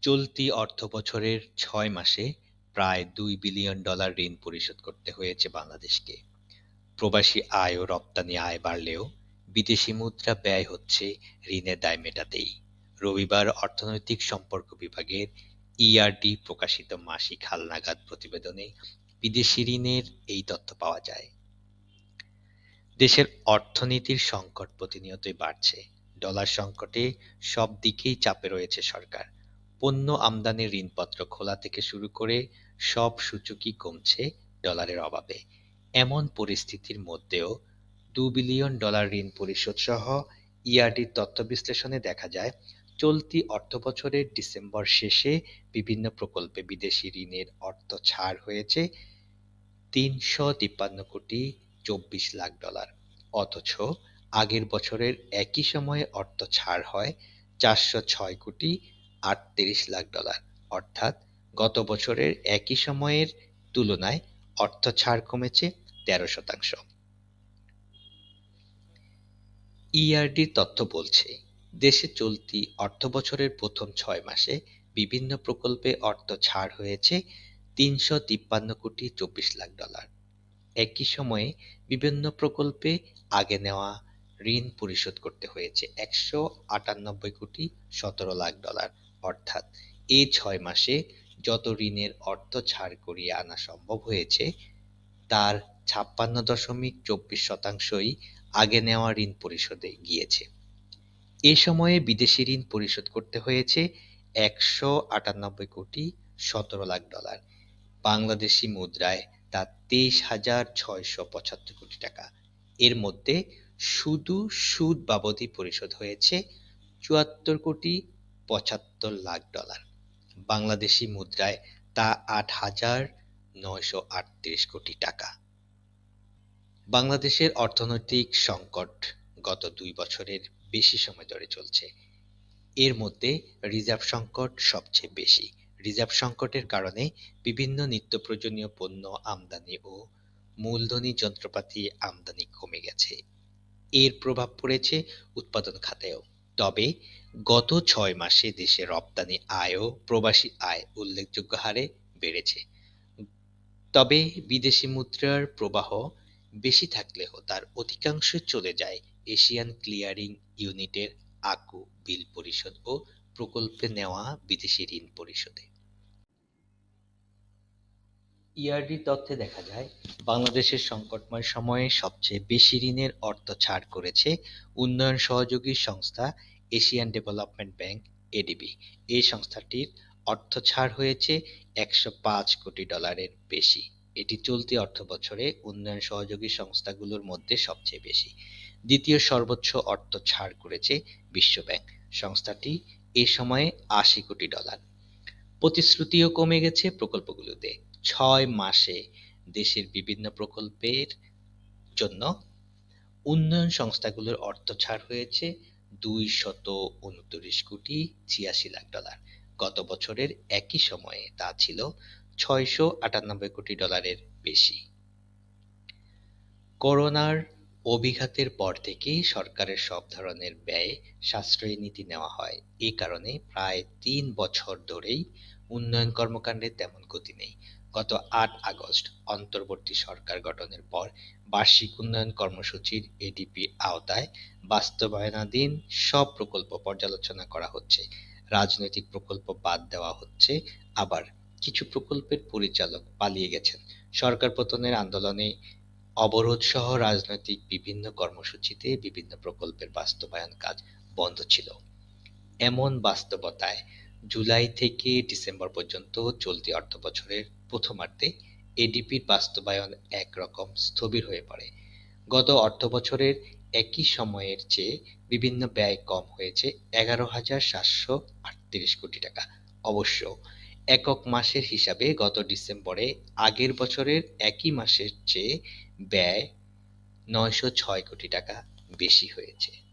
চলতি অর্থবছরের ৬ মাসে প্রায় $২ বিলিয়ন ঋণ পরিশোধ করতে হয়েছে বাংলাদেশকে। প্রবাসী আয় ও রপ্তানি আয় বাড়লেও বিদেশি মুদ্রা ব্যয় হচ্ছে ঋণের দায় মেটাতেই। রবিবার অর্থনৈতিক সম্পর্ক বিভাগের ইআরডি প্রকাশিত মাসিক হালনাগাদ প্রতিবেদনে বিদেশি ঋণের এই তথ্য পাওয়া যায়। দেশের অর্থনীতির সংকট প্রতিনিয়তই বাড়ছে। ডলার সংকটে সব দিকেই চাপে রয়েছে সরকার। পণ্য আমদানির ঋণপত্র খোলা থেকে শুরু করে সব সূচকই কমছে ডলারের অভাবে। এমন পরিস্থিতির মধ্যেও $২ বিলিয়ন ঋণ পরিশোধ সহ ইআরডির তথ্য বিশ্লেষণে দেখা যায়, চলতি অর্থবছরের ডিসেম্বর শেষে বিভিন্ন প্রকল্পে বিদেশি ঋণের অর্থ ছাড় হয়েছে $৩৫৩,২৪,০০,০০০। অথচ আগের বছরের একই সময়ে অর্থ ছাড় হয় $৪০৬,৩৮,০০,০০০। অর্থাৎ গত বছরের একই সময়ের তুলনায় অর্থ ছাড় কমেছে ১৩%। ইআরডির তথ্য বলছে, দেশে চলতি অর্থবছরের প্রথম ৬ মাসে বিভিন্ন প্রকল্পে অর্থ ছাড় হয়েছে $৩৫৩,২৪,০০,০০০। একই সময়ে বিভিন্ন প্রকল্পে আগে নেওয়া ঋণ পরিশোধ করতে হয়েছে $১৯৮,১৭,০০,০০০। অর্থাৎ এই ৬ মাসে যত ঋণের অর্থ ছাড় করিয়ে আনা সম্ভব হয়েছে, তার ৫৬.২৪%ই আগে নেওয়া ঋণ পরিশোধে গিয়েছে। এ সময়ে বিদেশি ঋণ পরিশোধ করতে হয়েছে $১৯৮,১৭,০০,০০০। বাংলাদেশি মুদ্রায় তা ২৩,৬৭৫ কোটি টাকা। এর মধ্যে শুধু সুদ বাবদই পরিশোধ হয়েছে $৭৪,৭৫,০০,০০০। বাংলাদেশি মুদ্রায় তা ৮,৯৩৮ কোটি টাকা। বাংলাদেশের অর্থনৈতিক সংকট গত ২ বছরের বেশি সময় ধরে চলছে। এর মধ্যে রিজার্ভ সংকট সবচেয়ে বেশি। রিজার্ভ সংকটের কারণে বিভিন্ন নিত্যপ্রয়োজনীয় পণ্য আমদানি ও মূলধনী যন্ত্রপাতি আমদানি কমে গেছে। এর প্রভাব পড়েছে উৎপাদন খাতেও। তবে গত ৬ মাসে দেশে রপ্তানি আয় ও প্রবাসী আয় উল্লেখযোগ্য হারে বেড়েছে। তবে বিদেশি মুদ্রার প্রবাহ বেশি থাকলেও তার অধিকাংশ চলে যায় এশিয়ান ক্লিয়ারিং ইউনিটের আকু বিল পরিশোধ ও প্রকল্পে নেওয়া বিদেশি ঋণ পরিশোধে। ইআরডি তথ্যে দেখা যায়, বাংলাদেশের সংকটময় সময়ে সবচেয়ে বেশি ঋণের অর্থ ছাড় করেছে উন্নয়ন সহযোগী সংস্থা এশিয়ান ডেভেলপমেন্ট ব্যাংক এডিবি। এই সংস্থাটির অর্থ ছাড় হয়েছে $১০৫ কোটি বেশি। এটি চলতি অর্থবছরে উন্নয়ন সহযোগী সংস্থাগুলোর মধ্যে সবচেয়ে বেশি। দ্বিতীয় সর্বোচ্চ অর্থ ছাড় করেছে বিশ্বব্যাংক। সংস্থাটি এ সময়ে $৮০ কোটি। প্রতিশ্রুতিও কমে গেছে প্রকল্পগুলোতে। ৬ মাসে দেশের বিভিন্ন প্রকল্পের জন্য উন্নয়ন সংস্থাগুলোর অর্থ ছাড় হয়েছে $২২৯,৮৬,৮৬,০০,০০০। গত বছরের একই সময়ে তা ছিল $৬৯৮ কোটি বেশি। করোনার অভিঘাতের পর থেকেই সরকারের সব ধরনের ব্যয়ে সাশ্রয়ী নীতি নেওয়া হয়। এ কারণে প্রায় ৩ বছর ধরেই উন্নয়ন কর্মকাণ্ডে তেমন গতি নেই। গত ৮ আগস্ট অন্তর্বর্তী সরকার গঠনের পর বার্ষিক উন্নয়ন কর্মসূচির এডিপি আওতায় বাস্তবায়নাধীন সব প্রকল্প পর্যালোচনা করা হচ্ছে। রাজনৈতিক প্রকল্প বাদ দেওয়া হচ্ছে, আবার কিছু প্রকল্পের পরিচালক পালিয়ে গেছেন। সরকার পতনের আন্দোলনে অবরোধসহ রাজনৈতিক বিভিন্ন কর্মসূচিতে বিভিন্ন প্রকল্পের বাস্তবায়ন কাজ বন্ধ ছিল। এমন বাস্তবতায় জুলাই থেকে ডিসেম্বর পর্যন্ত চলতি অর্থবছরের প্রথমার্ধে এডিপির বাস্তবায়ন একরকম স্থবির হয়ে পড়ে। গত অর্থবছরের একই সময়ের চেয়ে বিভিন্ন ব্যয় কম হয়েছে $১১,৭৩৮ কোটি। অবশ্য একক মাসের হিসাবে গত ডিসেম্বরে আগের বছরের একই মাসের চেয়ে ব্যয় $৯০৬ কোটি বেশি হয়েছে।